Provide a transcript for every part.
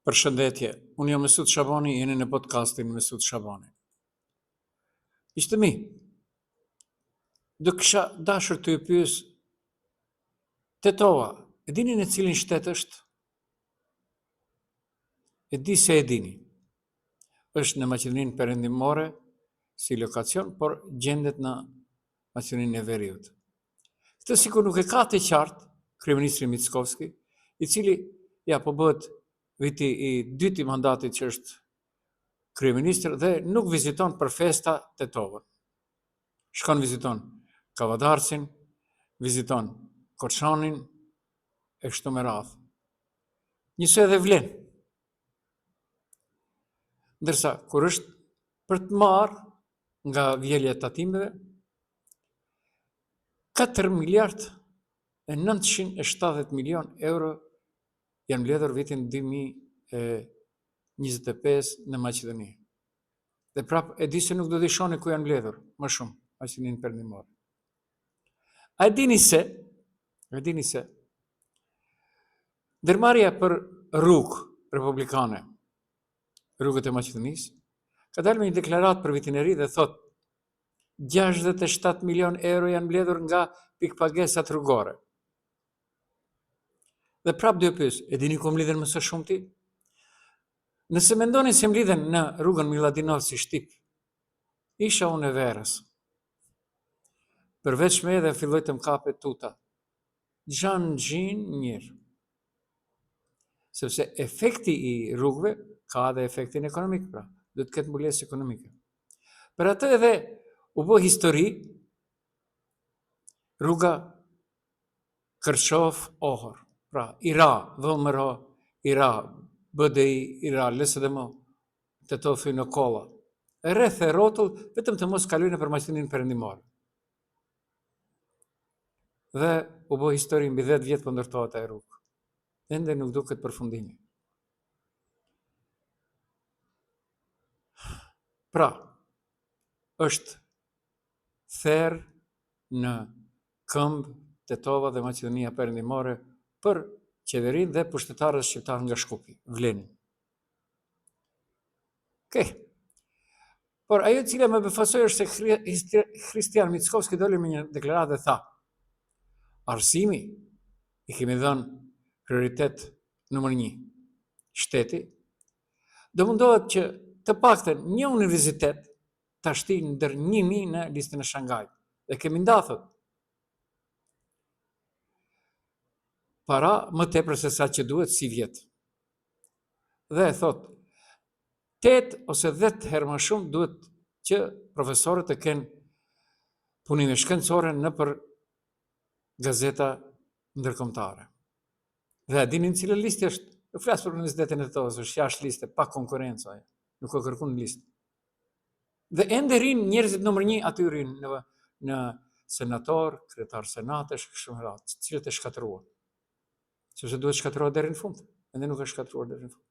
Përshëndetje, unë jam Mesut Shabani, jeni në podcastin Mesut Shabani. Ishte mi, do kisha dashur të ju pyes, tetova, e dini në cilin shtet është? E di se e dini. Është në Maqedoninë Perëndimore si lokacion, por gjendet në Maqedoninë e Veriut. Këtë sikur nuk e ka të qartë kryeministri Mickovski, i cili po bëhet viti i dytë i mandatit që është kryeministër dhe nuk viziton për festa tetovën. Shkon viziton Kavadarcin, viziton Korçanin e kështu me radhë. Njësoj edhe vlen. Ndërsa kur është për të marrë nga vjelja e tatimeve 4 miliard e 970 milion euro janë mbledhur vitin 2025 në Maqedoni. Dhe prap e di se nuk do t'i shoni ku janë mbledhur, më shumë, Maqedoninë Perëndimore. A e dini se ndërmarrja për rrugë republikane, rrugët e Maqedonisë, ka dalë me një deklaratë për vitin e ri dhe thot 67 milion euro janë mbledhur nga pikpagesat rrugore. Dhe prap do pyes, e dini ku mblidhen më së shumti? Nëse mendoni se mblidhen në rrugën Milladinov si Shtyp, isha unë e verës. Përveç me edhe filloj të m'kape tuta. Gjanë gjinë njërë. Sepse efekti i rrugëve ka dhe efektin ekonomik, pra. Do të ketë mbulesë ekonomike. Për atë edhe u bë histori rruga Kërçov-Ohor. Pra, Ira, Vëllmëro, Ira, BDI, Ira, LSDM, Tetov në kolla. Rreth e rrotull, vetëm të mos kalojnë për Maqedoninë Perëndimore. Dhe u bë histori mbi 10 vjet po ndërtohet ai rrugë. Ende nuk duket përfundimi. Pra, është therr në këmbë Tetova dhe Maqedonia Perëndimore për qeverinë dhe pushtetarët shqiptar nga Shkupi, vlenin. Por ajo e cila më befasoi është se Hristian Mickovski doli me një deklaratë dhe tha: arsimi i kemi dhënë prioritet numër 1, shteti, do mundohet që të paktën një universitet ta shtin ndër 1000 në listën e Shangajt. Dhe kemi ndathët para më tepër se sa që duhet si vjet. Dhe thot 8 ose 10 herë më shumë duhet që profesorët të kenë punime shkencore në për gazeta ndërkombëtare. Dhe dinin cilë listë është, nuk flas për Universitetin e Tetovës, është jashtë liste, pa konkurrencë, nuk ka kërkuar në listë. Dhe ende rinë njerëzit numër 1 aty rinë në senator, kryetar senatesh, kështu me radhë, cilët e shkatëruan. Sepse duhet shkatëruar deri në fund, ende nuk është shkatëruar deri në fund.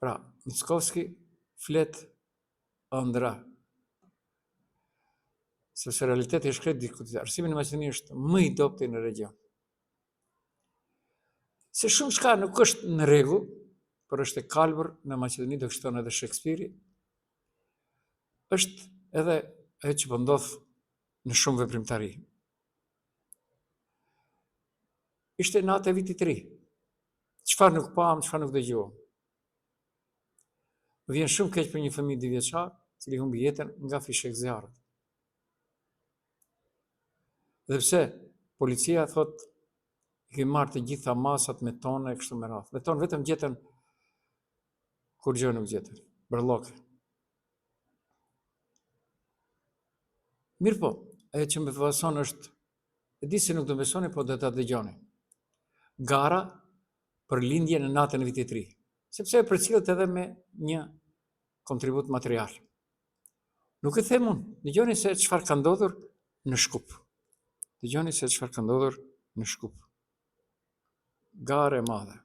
Pra, Mickovski flet ëndra. Sepse realiteti është krejt diskutuar. Arsimi në Maqedoni është më i dobët në region. Se shumë shka nuk është në rregull, por është e kalbër në Maqedoni, do kështon edhe Shakespeare, është edhe ajo që po ndodh në shumë veprimtari. Ishte natë e vitit ri. Çfarë nuk pam, çfarë nuk dëgjuam. Më vjen shumë keq për një fëmijë 2 vjeçar, i cili humbi jetën nga fishek zjarrit. Dhe pse policia thot i kemi marrë të gjitha masat me tonë e kështu me radhë. Me tonë vetëm gjetën kur gjë nuk gjetën. Bërlloke. Mirë po, ajo që më beson është, e di se nuk do besoni, po do ta dëgjoni. Gara për lindje në natën e vitit ri. Sepse e përcillet edhe me një kontribut material. Nuk e them unë, dëgjoni se çfarë ka ndodhur në Shkup. Dëgjoni se çfarë ka ndodhur në Shkup. Garë e madhe.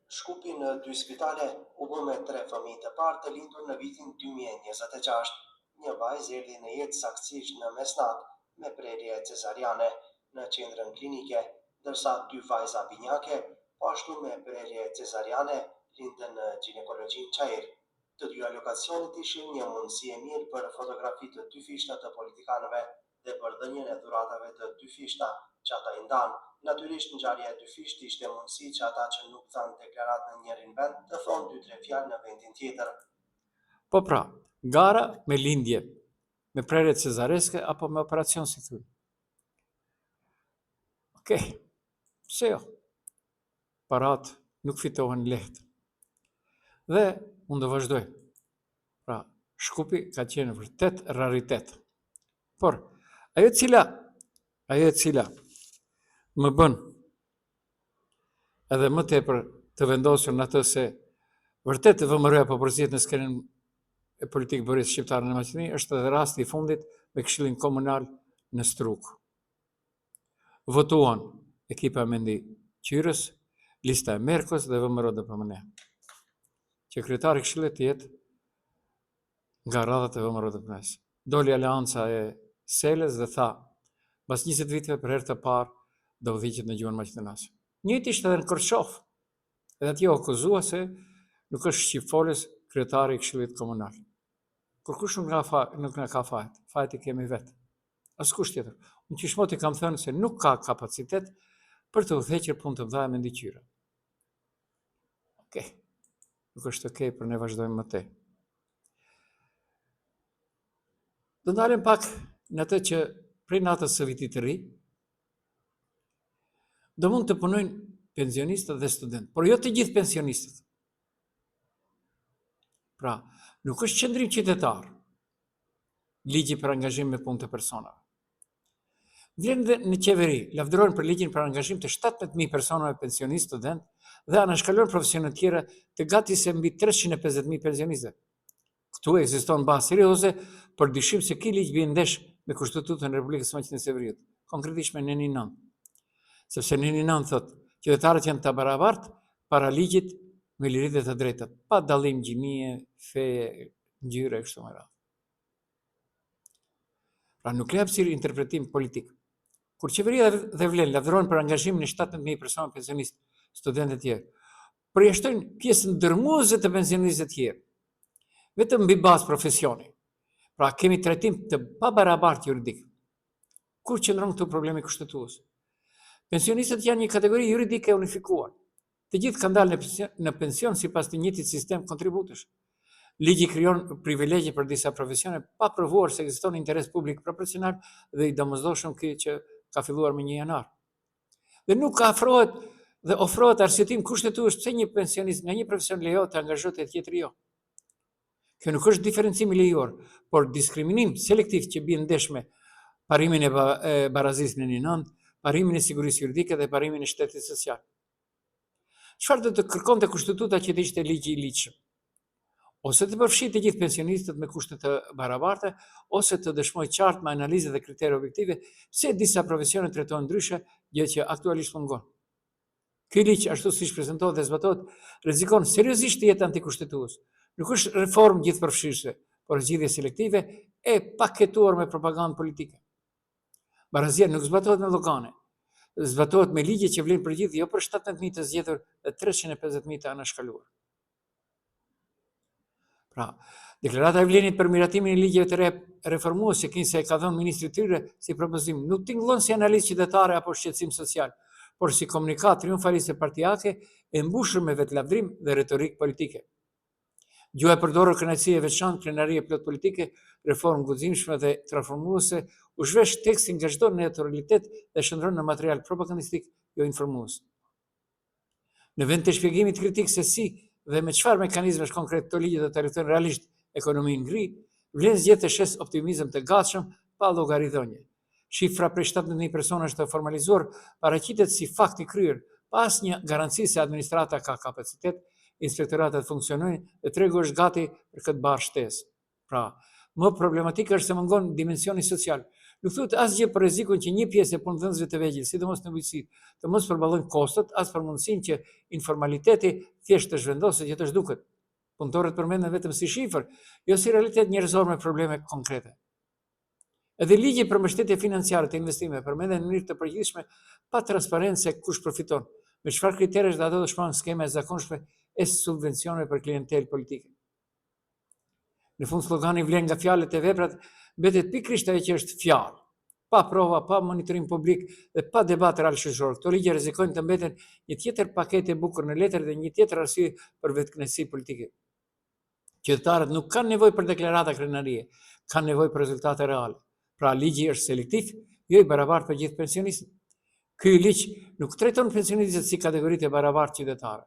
Shkupi në 2 spitale u bë me 3 fëmijë të parë të lindur në vitin 2026. Një vajzë erdhi në jetë saktësisht në mesnatë me prerje cesariane. në qendrën klinike, ndërsa 2 vajza binjake, po ashtu me prerje cesariane, lindën në ginekologjinë Çajir. Të dyja lokacionet ishin një mundësi e mirë për fotografi të 2 fishta të politikanëve dhe për dhënien e dhuratave të 2 fishta që ata i ndanë. Natyrisht ngjarja e 2 fisht ishte mundësi që ata që nuk thanë deklarat në njërin vend të thonë 2-3 fjalë në vendin tjetër. Po pra, gara me lindje, me prerje cesareske apo me operacion si thuj. Okej, pse jo? Parat nuk fitohen lehtë. Dhe unë do vazhdoj. Pra, Shkupi ka qenë vërtet raritet. Por, ajo e cila më bën edhe më tepër të vendosur në atë se vërtet të vëmëroja po përzihet në skenën e politikë bërjes shqiptare në Maqedoni, është edhe rasti i fundit me Këshillin Komunal në Struk. Votuan ekipa Mendi Qyrës, lista e Merkos dhe vëmëro dhe pëmëne. Që kryetari i Këshillit të jetë nga radhat e vëmëro dhe pëmënes. Doli Aleanca e Seles dhe tha, pas 20 viteve për herë të parë do udhëhiqet në gjuhën maqedonase. Njëjtë ishte edhe në Korçov. Edhe atje u akuzua se nuk është shqipfolës kryetari i Këshillit Komunal. Kur kush nuk na ka fajt, fajti kemi vetë. Askush tjetër. Unë qishmoti kam thënë se nuk ka kapacitet për të udhëhequr punë të mëdha me ndiqyre. Okej. Nuk është okej, për ne vazhdojmë më tej. Do ndalem pak në atë që prej natës së vitit të ri, do mund të punojnë pensionistët dhe studentë, por jo të gjithë pensionistët. Pra, nuk është qëndrim qytetar, ligji për angazhim me punë të personave. Vlen dhe në qeveri, lavdërojnë për ligjin për angazhim të 17.000 personave pensionistë, studentë dhe anashkalojnë profesione tjera të gati se mbi 350.000 pensionistëve. Këtu ekziston bazë serioze për dyshim se ky ligj bie ndesh me Kushtetutën e Republikës së Maqedonisë së Veriut, konkretisht me Neni 9. Sepse Neni 9 thotë, qytetarët janë të barabartë para ligjit me liritë dhe të drejtat, pa dallim gjimie, feje, ngjyre e kështu me radhë. Pra nuk le hapësirë interpretim politik. Kur qeveria dhe vlen lavdërojnë për angazhimin e 17.000 persona pensionistë, studentë të tjerë, përjashtojnë pjesën dërmuese të pensionistëve të tjerë, vetëm mbi bazë profesioni. Pra kemi trajtim të pabarabartë juridik. Kur qëndron këtu problemi kushtetues? Pensionistët janë një kategori juridike unifikuar. Të gjithë kanë dalë në pension sipas të njëjtit sistem kontributesh. Ligji krijon privilegje për disa profesione pa provuar se ekziston interes publik proporcional dhe i domosdoshëm ky që ka filluar me 1 janar. Dhe nuk ka afrohet dhe ofrohet arsyetim kushtetues pse një pensionist nga një profesion lejohet të angazhohet e tjetri jo. Kjo nuk është diferencim i lejuar, por diskriminim selektiv që bie ndesh me parimin e barazisë në 9, parimin e sigurisë juridike dhe parimin e shtetit social. Çfarë do të kërkonte kushtetuta që të ishte ligji i ligjshëm? Ose të përfshijë të gjithë pensionistët me kushte të barabarta, ose të dëshmojë qartë me analizë dhe kritere objektive se disa profesione trajtohen ndryshe, gjë që aktualisht mungon. Ky ligj, ashtu siç prezantohet dhe zbatohet, rrezikon seriozisht të jetë antikushtetues. Nuk është reformë gjithëpërfshirëse, por zgjidhje selektive e paketuar me propagandë politike. Barazia nuk zbatohet me llogane, zbatohet me ligje që vlen për gjithë, jo për 17.000 të zgjedhur dhe 350.000 të anashkaluar. Pra, deklarata e vlenit për miratimin e ligjeve të reformuese që se e ka dhënë ministri i tyre si propozim, nuk tingëllon si analizë qytetare apo shqetësim social, por si komunikat triumfaliste partijake e mbushur me vetlavdrim dhe retorikë politike. Gjuha e përdorur kënaqësi e veçantë, krenarie plot politike, reformë guximshme dhe transformuese, u zhvesh tekstin nga çdo neutralitet dhe shndron në material propagandistik jo informues. Në vend të shpjegimit kritik se si dhe me çfarë mekanizmesh konkret këto ligje do të rrethojnë realisht ekonominë ngri, vlen zgjedhë të shes optimizëm të gatshëm pa llogaridhënie. Shifra prej 17.000 personash të formalizuar paraqitet si fakt i kryer, pa asnjë garanci se administrata ka kapacitet, inspektoratet funksionojnë dhe tregu është gati për këtë barë shtesë. Pra, më problematikë është se mungon dimensioni social. Nuk thuhet asgjë për rrezikun që një pjesë e punëdhënësve të vegjël, sidomos në bujqësi, të mos përballojnë kostot, as për mundësinë që informaliteti thjesht të zhvendoset që të zhduket. Punëtorët përmenden vetëm si shifër, jo si realitet njerëzor me probleme konkrete. Edhe ligji për mbështetje financiare të investimeve përmenden në mënyrë të përgjithshme pa transparencë se kush përfiton, me çfarë kriterësh dhe ato të shpallën skema e zakonshme e subvencioneve për klientelë politike. Në fund slogani vlen nga fjalët e veprat mbetet pikërisht ajo që është fjalë, pa prova, pa monitorim publik dhe pa debat real shoqëror. Këto ligje rrezikojnë të mbeten një tjetër paketë e bukur në letër dhe një tjetër arsye për vetkënaqësi politike. Qytetarët nuk kanë nevojë për deklarata krenarie, kanë nevojë për rezultate reale. Pra ligji është selektiv, jo i barabartë për gjithë pensionistët. Ky ligj nuk trajton pensionistët si kategoritë e barabartë qytetare.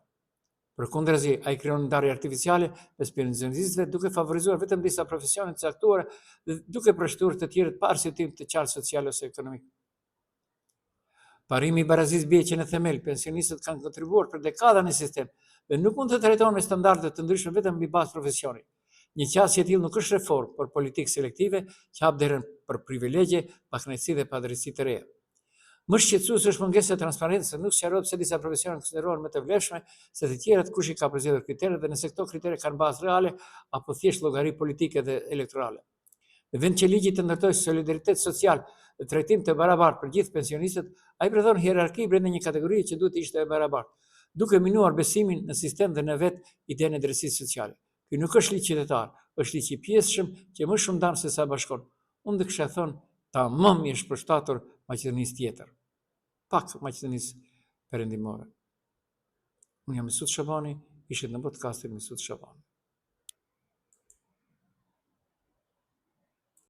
Përkundrazi, ai krijon ndarje artificiale mes pensionistëve duke favorizuar vetëm disa profesione të caktuara dhe duke përshtuar të tjerët pa arsyetim të qartë social ose ekonomik. Parimi i barazisë bie që në themel pensionistët kanë kontribuar për dekada në sistem dhe nuk mund të trajtohen me standarde të ndryshme vetëm mbi bazë profesioni. Një qasje e tillë nuk është reformë, por politikë selektive që hap derën për privilegje, pakënaqësi dhe padrejtësi të reja. Më shqetësuese është mungesa e transparencës, nuk sqarohet pse disa profesione konsiderohen më të vlefshme se të tjerat, kush i ka përzgjedhur kriteret dhe nëse këto kritere kanë bazë reale apo thjesht llogari politike dhe elektorale. Në vend që ligji të ndërtojë solidaritet social dhe trajtim të barabartë për gjithë pensionistët, ai përdor hierarki brenda një kategorie që duhet të ishte e barabartë, duke minuar besimin në sistem dhe në vetë idenë e drejtësisë sociale. Ky nuk është ligj qytetar, është ligj i pjesëshëm që më shumë dan se sa bashkon. Unë do kisha thënë tamam i është përshtatur Maqedonisë tjetër. Pak Maqedonisë perëndimore. Unë jam Mesut Shabani, ishit në podcastin Mesut Shabani.